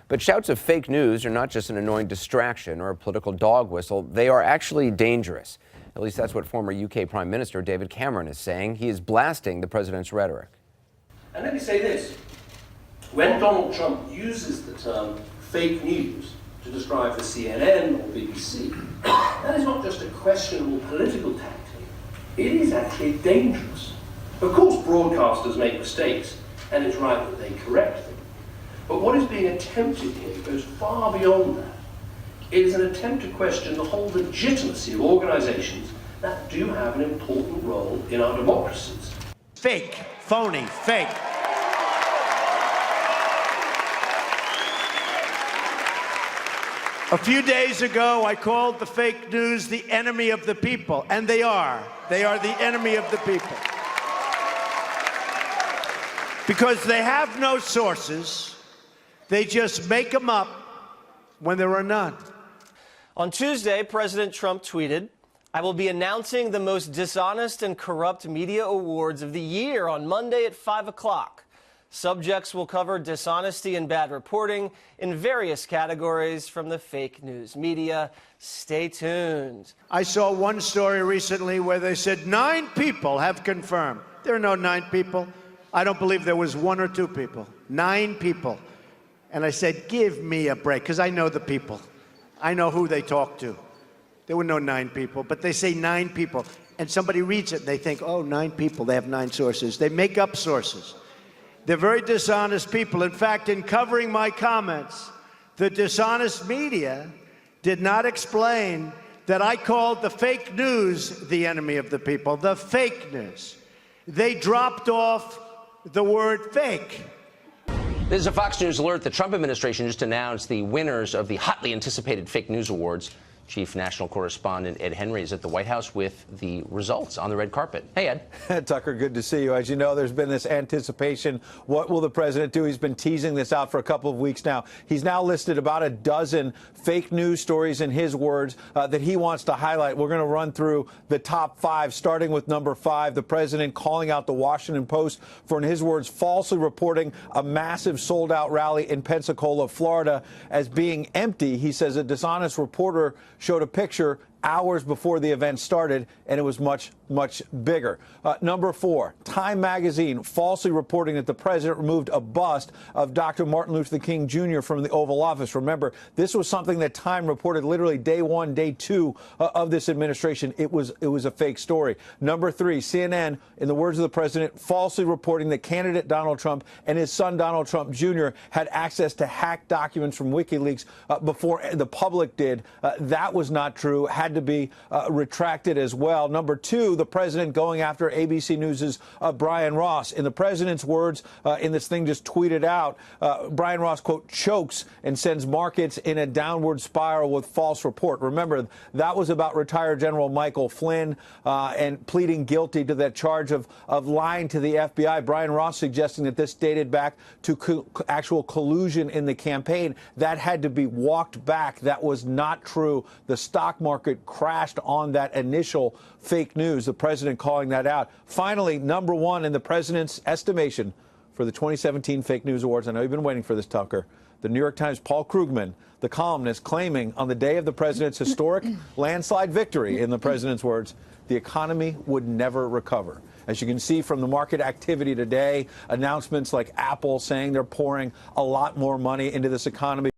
But shouts of fake news are not just an annoying distraction or a political dog whistle. They are actually dangerous. At least that's what former UK Prime Minister David Cameron is saying. He is blasting the president's rhetoric. And let me say this. When Donald Trump uses the term fake news to describe the CNN or BBC, that is not just a questionable political tactic. It is actually dangerous. Of course, broadcasters make mistakes, and it's right that they correct them. But what is being attempted here goes far beyond that. It is an attempt to question the whole legitimacy of organizations that do have an important role in our democracies. Fake, phony, fake. A few days ago, I called the fake news the enemy of the people, and they are. They are the enemy of the people. Because they have no sources, they just make them up when there are none. On Tuesday, President Trump tweeted, "I will be announcing the most dishonest and corrupt media awards of the year on Monday at 5 o'clock. Subjects will cover dishonesty and bad reporting in various categories from the fake news media. Stay tuned." I saw one story recently where they said 9 people have confirmed. There are no 9 people. I don't believe there was 1 or 2 people. 9 people. And I said, give me a break, because I know the people. I know who they talk to. There were no 9 people, but they say 9 people. And somebody reads it, and they think, oh, 9 people, they have 9 sources. They make up sources. They're very dishonest people. In fact, in covering my comments, the dishonest media did not explain that I called the fake news the enemy of the people, the fake news. They dropped off the word fake. This is a Fox News alert. The Trump administration just announced the winners of the hotly anticipated fake news awards. Chief National Correspondent Ed Henry is at the White House with the results on the red carpet. Hey, Ed. Tucker, good to see you. As you know, there's been this anticipation. What will the president do? He's been teasing this out for a couple of weeks now. He's now listed about a dozen fake news stories, in his words, that he wants to highlight. We're going to run through the top 5, starting with number 5, the president calling out the Washington Post for, in his words, falsely reporting a massive sold-out rally in Pensacola, Florida, as being empty. He says a dishonest reporter showed a picture hours before the event started, and it was much, much bigger. Number 4, Time magazine falsely reporting that the president removed a bust of Dr. Martin Luther King Jr. from the Oval Office. Remember, this was something that Time reported literally day 1, day 2 of this administration. It was a fake story. Number 3, CNN, in the words of the president, falsely reporting that candidate Donald Trump and his son Donald Trump Jr. had access to hacked documents from WikiLeaks before the public did. That was not true. Had to be retracted as well. Number 2, the president going after ABC News' Brian Ross. In the president's words, in this thing just tweeted out, Brian Ross, quote, chokes and sends markets in a downward spiral with false report. Remember, that was about retired General Michael Flynn and pleading guilty to that charge of lying to the FBI. Brian Ross suggesting that this dated back to actual collusion in the campaign. That had to be walked back. That was not true. The stock market crashed on that initial fake news, the president calling that out. Finally, number 1 in the president's estimation for the 2017 Fake News Awards. I know you've been waiting for this, Tucker. The New York Times' Paul Krugman, the columnist, claiming on the day of the president's historic landslide victory, in the president's words, the economy would never recover. As you can see from the market activity today, announcements like Apple saying they're pouring a lot more money into this economy.